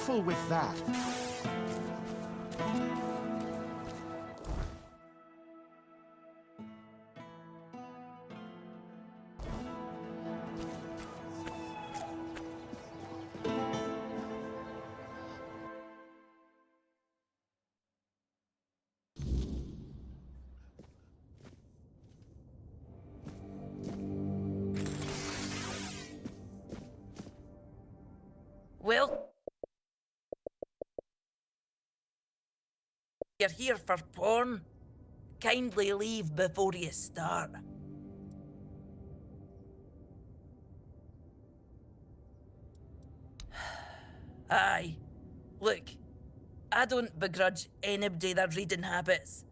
careful with that. Well, you're here for porn. Kindly leave before you start. Aye. Look, I don't begrudge anybody their reading habits.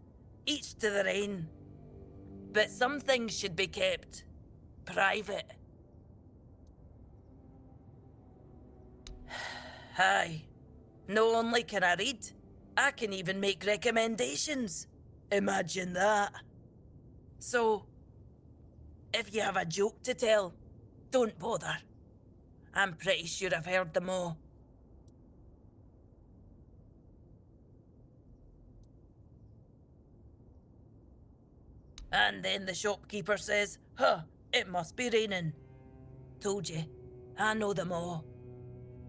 Each to their own. But some things should be kept private. Aye. Not only can I read, I can even make recommendations. Imagine that. So, if you have a joke to tell, don't bother. I'm pretty sure I've heard them all. And then the shopkeeper says, "Huh, it must be raining." Told you, I know them all.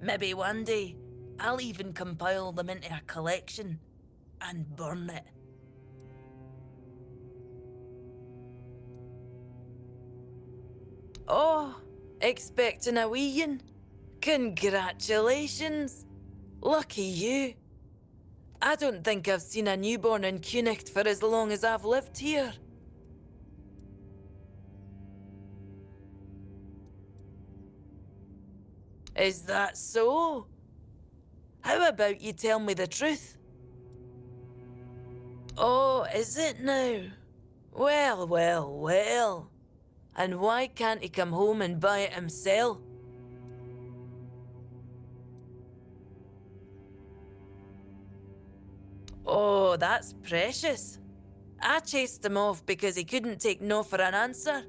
Maybe one day, I'll even compile them into a collection and burn it. Oh, expecting a wee one? Congratulations! Lucky you. I don't think I've seen a newborn in Cunicht for as long as I've lived here. Is that so? How about you tell me the truth? Oh, is it now? Well, well, well. And why can't he come home and buy it himself? Oh, that's precious. I chased him off because he couldn't take no for an answer.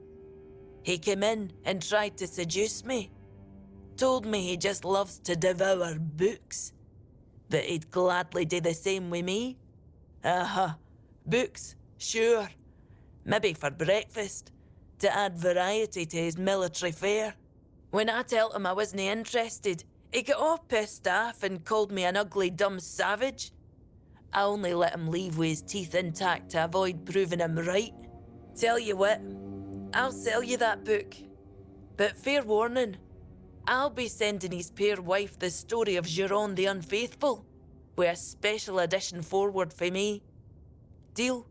He came in and tried to seduce me. Told me he just loves to devour books. But he'd gladly do the same with me. Books, sure. Maybe for breakfast, to add variety to his military fare. When I told him I wasn't interested, he got all pissed off and called me an ugly dumb savage. I only let him leave with his teeth intact to avoid proving him right. Tell you what, I'll sell you that book. But fair warning, I'll be sending his poor wife the story of Giron the Unfaithful, with a special edition forward for me. Deal?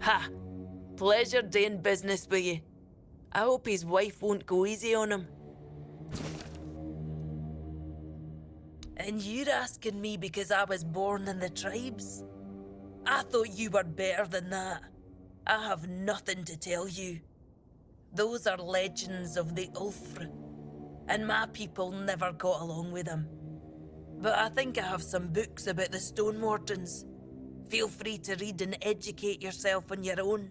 Ha! Pleasure doing business with you. I hope his wife won't go easy on him. And you're asking me because I was born in the tribes? I thought you were better than that. I have nothing to tell you. Those are legends of the Ulfr, and my people never got along with them. But I think I have some books about the Stonewardens. Feel free to read and educate yourself on your own.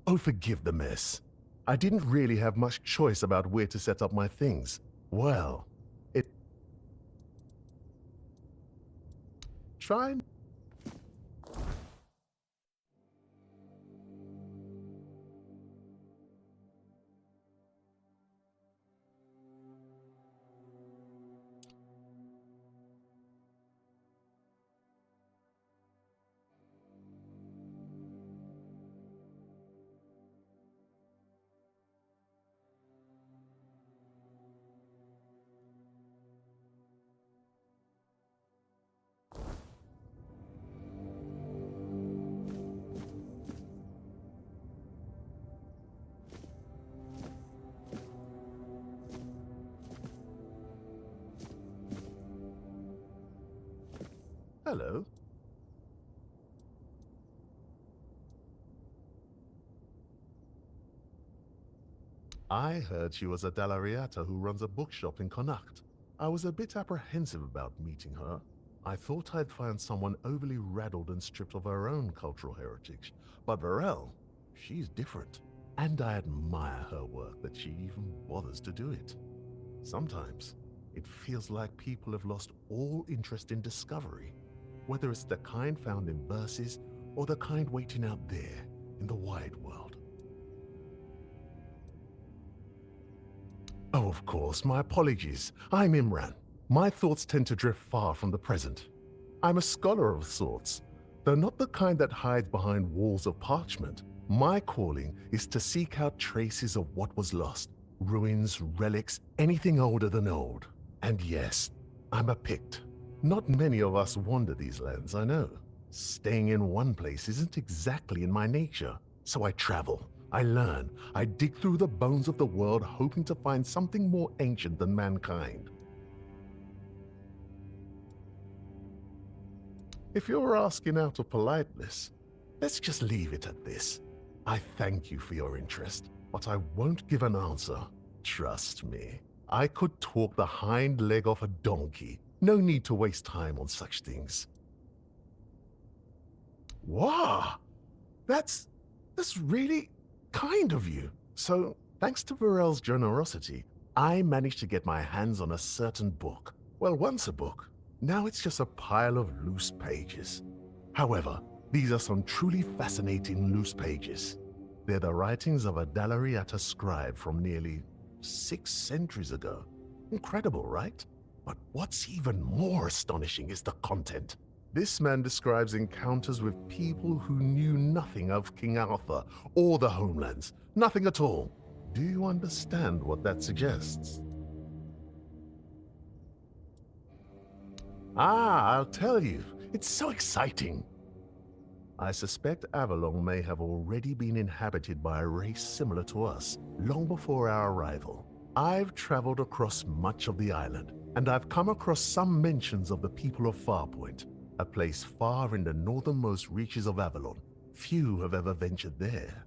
Oh, forgive the mess. I didn't really have much choice about where to set up my things. Well, Try. Hello. I heard she was a Dalariata who runs a bookshop in Connacht. I was a bit apprehensive about meeting her. I thought I'd find someone overly rattled and stripped of her own cultural heritage, but Vrell, she's different. And I admire her work that she even bothers to do it. Sometimes, it feels like people have lost all interest in discovery, whether it's the kind found in verses or the kind waiting out there in the wide world. Oh, of course, my apologies. I'm Imran. My thoughts tend to drift far from the present. I'm a scholar of sorts, though not the kind that hides behind walls of parchment. My calling is to seek out traces of what was lost, ruins, relics, anything older than old. And yes, I'm a Pict. Not many of us wander these lands, I know. Staying in one place isn't exactly in my nature, so I travel. I learn. I dig through the bones of the world hoping to find something more ancient than mankind. If you're asking out of politeness, let's just leave it at this. I thank you for your interest, but I won't give an answer. Trust me, I could talk the hind leg off a donkey. No need to waste time on such things. Wow, that's really kind of you. So, thanks to Vrell's generosity, I managed to get my hands on a certain book. Well, once a book. Now it's just a pile of loose pages. However, these are some truly fascinating loose pages. They're the writings of a Dalariata scribe from nearly 6 centuries ago. Incredible, right? But what's even more astonishing is the content. This man describes encounters with people who knew nothing of King Arthur or the homelands. Nothing at all. Do you understand what that suggests? Ah, I'll tell you. It's so exciting. I suspect Avalon may have already been inhabited by a race similar to us, long before our arrival. I've traveled across much of the island, and I've come across some mentions of the people of Farpoint, a place far in the northernmost reaches of Avalon. Few have ever ventured there.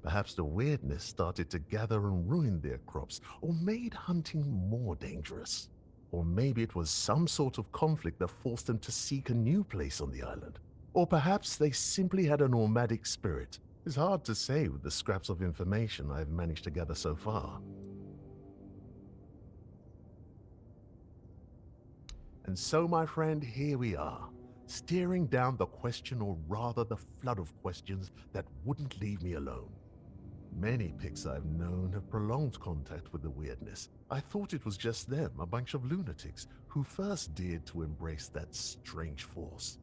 Perhaps the weirdness started to gather and ruin their crops, or made hunting more dangerous. Or maybe it was some sort of conflict that forced them to seek a new place on the island. Or perhaps they simply had a nomadic spirit. It's hard to say with the scraps of information I've managed to gather so far. And so, my friend, here we are, staring down the question, or rather the flood of questions that wouldn't leave me alone. Many Picts I've known have prolonged contact with the weirdness. I thought it was just them, a bunch of lunatics, who first dared to embrace that strange force.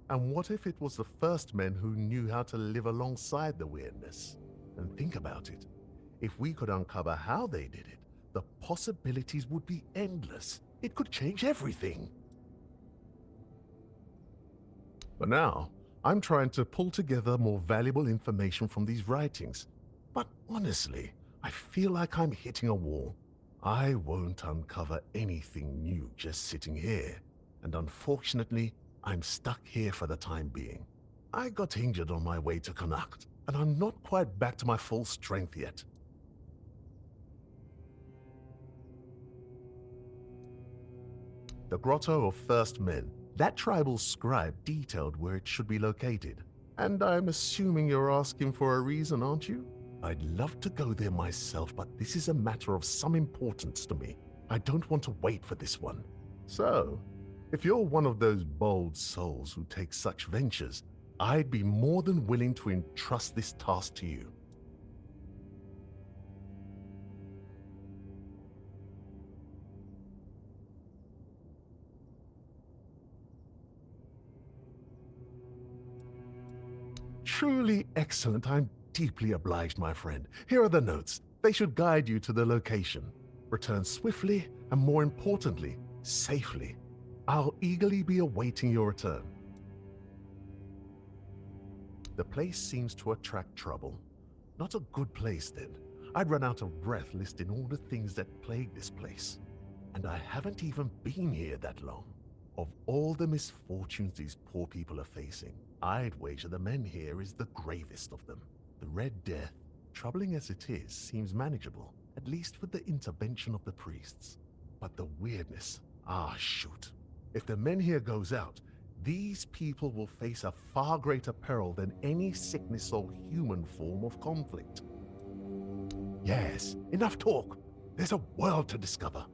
And what if it was the first men who knew how to live alongside the weirdness? And think about it. If we could uncover how they did it, the possibilities would be endless. It could change everything. But now, I'm trying to pull together more valuable information from these writings. But honestly, I feel like I'm hitting a wall. I won't uncover anything new just sitting here. And unfortunately, I'm stuck here for the time being. I got injured on my way to Connacht, and I'm not quite back to my full strength yet. The Grotto of First Men. That tribal scribe detailed where it should be located. And I'm assuming you're asking for a reason, aren't you? I'd love to go there myself, but this is a matter of some importance to me. I don't want to wait for this one. So, if you're one of those bold souls who take such ventures, I'd be more than willing to entrust this task to you. Truly excellent. I'm deeply obliged, my friend. Here are the notes. They should guide you to the location. Return swiftly and, more importantly, safely. I'll eagerly be awaiting your return. The place seems to attract trouble. Not a good place, then. I'd run out of breath listing all the things that plague this place. And I haven't even been here that long. Of all the misfortunes these poor people are facing, I'd wager the men here is the gravest of them. The Red Death, troubling as it is, seems manageable, at least with the intervention of the priests. But the weirdness, shoot. If the men here goes out, these people will face a far greater peril than any sickness or human form of conflict. Yes, enough talk. There's a world to discover.